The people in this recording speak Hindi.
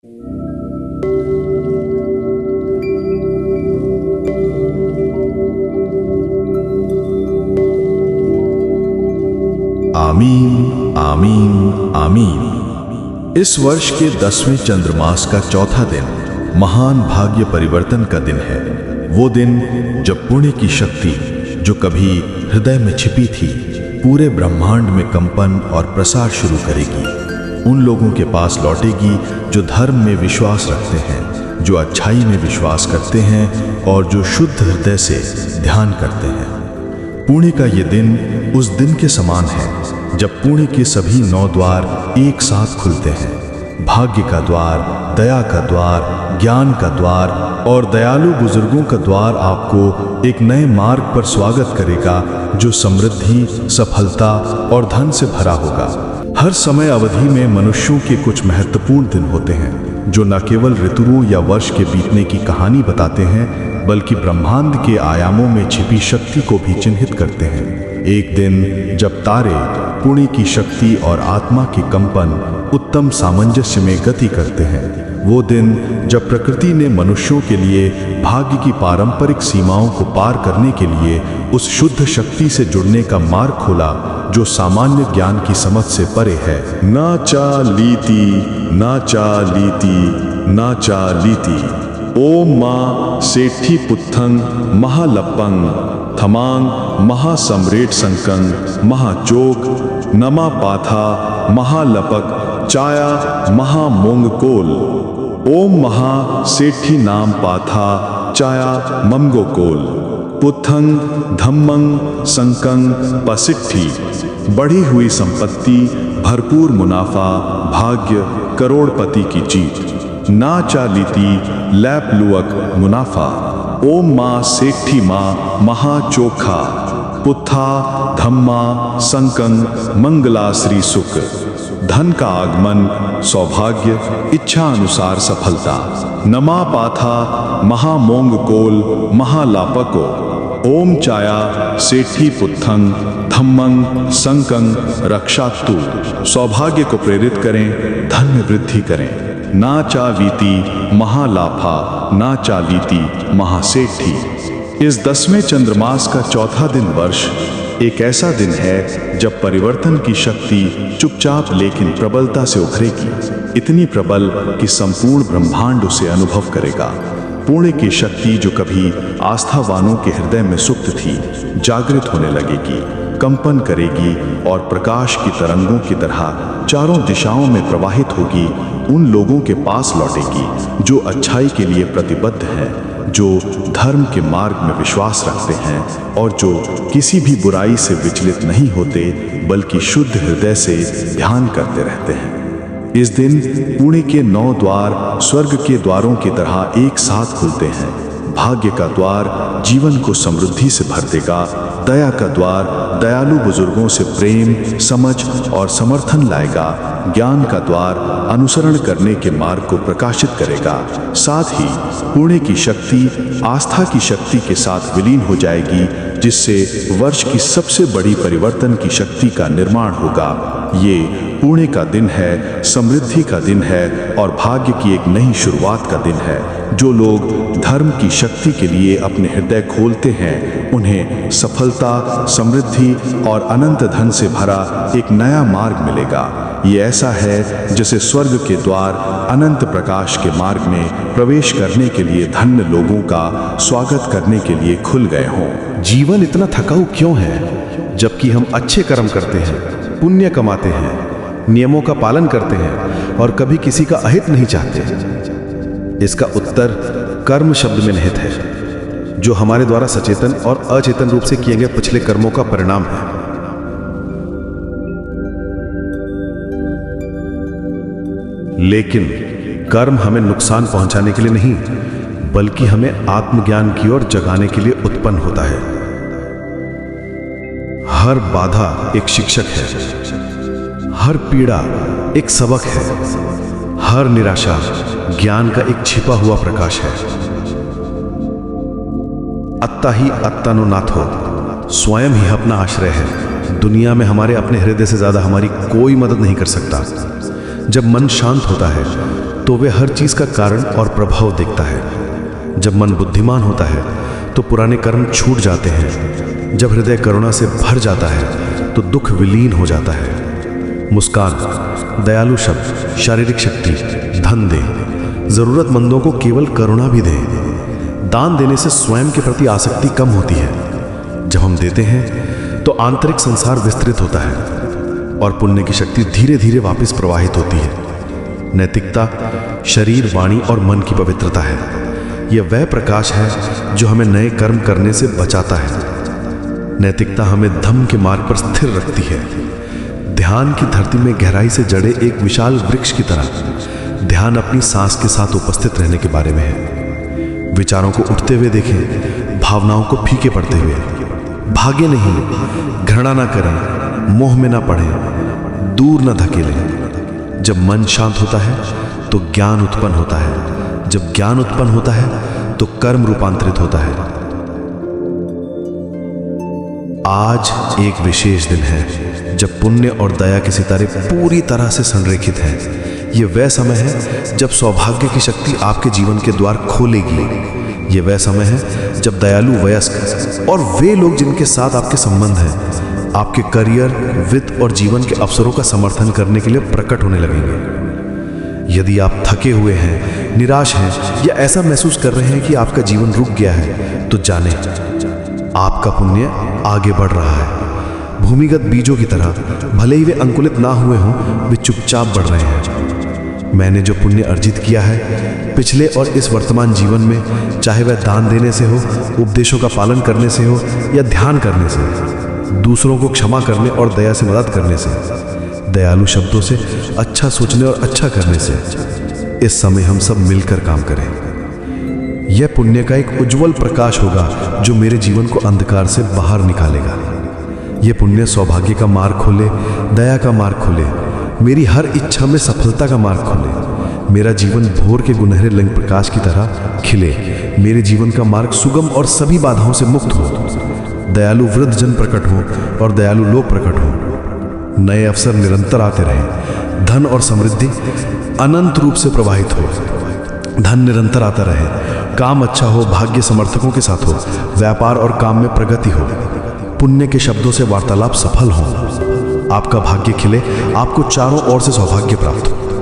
आमीन आमीन आमीन। इस वर्ष के 10वें चंद्रमास का चौथा दिन महान भाग्य परिवर्तन का दिन है। वो दिन जब पुण्य की शक्ति जो कभी हृदय में छिपी थी पूरे ब्रह्मांड में कंपन और प्रसार शुरू करेगी। उन लोगों के पास लौटेगी जो धर्म में विश्वास रखते हैं, जो अच्छाई में विश्वास करते हैं और जो शुद्ध हृदय से ध्यान करते हैं। पुण्य का ये दिन उस दिन के समान है जब पुण्य के सभी 9 द्वार एक साथ खुलते हैं। भाग्य का द्वार, दया का द्वार, ज्ञान का द्वार और दयालु बुजुर्गों का द्वार आपको एक नए मार्ग पर स्वागत करेगा जो समृद्धि, सफलता और धन से भरा होगा। हर समय अवधि में मनुष्यों के कुछ महत्वपूर्ण दिन होते हैं जो न केवल ऋतुओं या वर्ष के बीतने की कहानी बताते हैं बल्कि ब्रह्मांड के आयामों में छिपी शक्ति को भी चिन्हित करते हैं। एक दिन जब तारे पुण्य की शक्ति और आत्मा के कंपन उत्तम सामंजस्य में गति करते हैं। वो दिन जब प्रकृति ने मनुष्यों के लिए भाग्य की पारंपरिक सीमाओं को पार करने के लिए उस शुद्ध शक्ति से जुड़ने का मार्ग खोला जो सामान्य ज्ञान की समझ से परे है। ना चालीति ना चालीति ना चालीति। ओम मां सेठी पुत्थंग महालप्पंग थमांग महासम्रेट संकंग महाचोक नमा पाथा महालपक चाया महामोंगकोल। ओम महा सेठी नाम पाथा चाया ममगोकोल। पुत्थंग धम्मंग संकंग पसिट्ठी। बढ़ी हुई संपत्ति, भरपूर मुनाफा, भाग्य, करोड़पति की जीत। ना चालीति लैप लुअक मुनाफा। ओम मां सेठी मां महाचोखा। पुत्था धम्मा संकंग मंगला श्री सुख। धन का आगमन, सौभाग्य, इच्छा अनुसार सफलता। नमा पाथा महामोंगकोल महालापको। ओम चाया सेठी पुत्थंग धम्मंग संकंग रक्षातु। सौभाग्य को प्रेरित करें, धन में वृद्धि करें। ना चावीति महालाफा ना चालीति महासेठी। इस 10वें चंद्रमास का चौथा दिन वर्ष एक ऐसा दिन है जब परिवर्तन की शक्ति चुपचाप लेकिन प्रबलता से उभरेगी। इतनी प्रबल कि संपूर्ण ब्रह्मांड उसे अनुभव करेगा। पुण्य की शक्ति जो कभी आस्थावानों के हृदय में सुप्त थी जागृत होने लगेगी, कंपन करेगी और प्रकाश की तरंगों की तरह चारों दिशाओं में प्रवाहित होगी। उन लोगों के पास लौटेगी जो अच्छाई के लिए प्रतिबद्ध हैं, जो धर्म के मार्ग में विश्वास रखते हैं और जो किसी भी बुराई से विचलित नहीं होते बल्कि शुद्ध हृदय से ध्यान करते रहते हैं। इस दिन पुण्य के 9 द्वार स्वर्ग के द्वारों की तरह एक साथ खुलते हैं। भाग्य का द्वार जीवन को समृद्धि से भर देगा। दया का द्वार दयालु बुजुर्गों से प्रेम, समझ और समर्थन लाएगा। ज्ञान का द्वार अनुसरण करने के मार्ग को प्रकाशित करेगा। साथ ही पुण्य की शक्ति आस्था की शक्ति के साथ विलीन हो जाएगी जिससे वर्ष की सबसे बड़ी परिवर्तन की शक्ति का निर्माण होगा। ये पुण्य का दिन है, समृद्धि का दिन है और भाग्य की एक नई शुरुआत का दिन है। जो लोग धर्म की शक्ति के लिए अपने हृदय खोलते हैं उन्हें सफलता, समृद्धि और अनंत धन से भरा एक नया मार्ग मिलेगा। ये ऐसा है जैसे स्वर्ग के द्वार अनंत प्रकाश के मार्ग में प्रवेश करने के लिए धन्य लोगों का स्वागत करने के लिए खुल गए हों। जीवन इतना थकाऊ क्यों है जबकि हम अच्छे कर्म करते हैं, पुण्य कमाते हैं, नियमों का पालन करते हैं और कभी किसी का अहित नहीं चाहते? इसका उत्तर कर्म शब्द में निहित है जो हमारे द्वारा सचेतन और अचेतन रूप से किए गए पिछले कर्मों का परिणाम है। लेकिन कर्म हमें नुकसान पहुंचाने के लिए नहीं बल्कि हमें आत्मज्ञान की ओर जगाने के लिए उत्पन्न होता है। हर बाधा एक शिक्षक है, हर पीड़ा एक सबक है, हर निराशा ज्ञान का एक छिपा हुआ प्रकाश है। अत्ता ही अत्तानो नाथो, स्वयं ही अपना आश्रय है। दुनिया में हमारे अपने हृदय से ज्यादा हमारी कोई मदद नहीं कर सकता। जब मन शांत होता है तो वे हर चीज का कारण और प्रभाव देखता है। जब मन बुद्धिमान होता है तो पुराने कर्म छूट जाते हैं। जब हृदय करुणा से भर जाता है तो दुख विलीन हो जाता है। मुस्कान, दयालु शब्द, शारीरिक शक्ति, धन दें। जरूरतमंदों को केवल करुणा भी दें। दान देने से स्वयं के प्रति आसक्ति कम होती है। जब हम देते हैं तो आंतरिक संसार विस्तृत होता है और पुण्य की शक्ति धीरे धीरे वापस प्रवाहित होती है। नैतिकता शरीर, वाणी और मन की पवित्रता है। यह वह प्रकाश है जो हमें नए कर्म करने से बचाता है। नैतिकता हमें धम्म के मार्ग पर स्थिर रखती है। ध्यान की धरती में गहराई से जड़े एक विशाल वृक्ष की तरह ध्यान अपनी सांस के साथ उपस्थित रहने के बारे में है। विचारों को उठते हुए देखें, भावनाओं को फीके पड़ते हुए। भागे नहीं, घृणा ना करें, मोह में ना पड़ें, दूर ना धकेलें। जब मन शांत होता है तो ज्ञान उत्पन्न होता है। जब ज्ञान उत्पन्न होता है तो कर्म रूपांतरित होता है। आज एक विशेष दिन है जब पुण्य और दया के सितारे पूरी तरह से संरेखित हैं। यह वह समय है जब सौभाग्य की शक्ति आपके जीवन के द्वार खोलेगी। यह वह समय है जब दयालु वयस्क और वे लोग जिनके साथ आपके संबंध हैं आपके करियर, वित्त और जीवन के अवसरों का समर्थन करने के लिए प्रकट होने लगेंगे। यदि आप थके हुए हैं, निराश हैं या ऐसा महसूस कर रहे हैं कि आपका जीवन रुक गया है, तो जानें आपका पुण्य आगे बढ़ रहा है। भूमिगत बीजों की तरह भले ही वे अंकुलित ना हुए हों, वे चुपचाप बढ़ रहे हैं। मैंने जो पुण्य अर्जित किया है पिछले और इस वर्तमान जीवन में, चाहे वह दान देने से हो, उपदेशों का पालन करने से हो या ध्यान करने से, दूसरों को क्षमा करने और दया से मदद करने से, दयालु शब्दों से, अच्छा सोचने और अच्छा करने से, इस समय हम सब मिलकर काम करें। यह पुण्य का एक उज्जवल प्रकाश होगा जो मेरे जीवन को अंधकार से बाहर निकालेगा। यह पुण्य सौभाग्य का मार्ग खोले, दया का मार्ग खोले, मेरी हर इच्छा में सफलता का मार्ग खोले। मेरा जीवन भोर के गुनहरे लिंग प्रकाश की तरह खिले। मेरे जीवन का मार्ग सुगम और सभी बाधाओं से मुक्त हो। दयालु वृद्ध जन प्रकट हो और दयालु लोग प्रकट हो। नए अवसर निरंतर आते रहे। धन और समृद्धि अनंत रूप से प्रवाहित हो। धन निरंतर आता रहे। काम अच्छा हो, भाग्य समर्थकों के साथ हो, व्यापार और काम में प्रगति हो। पुण्य के शब्दों से वार्तालाप सफल हो। आपका भाग्य खिले, आपको चारों ओर से सौभाग्य प्राप्त हो।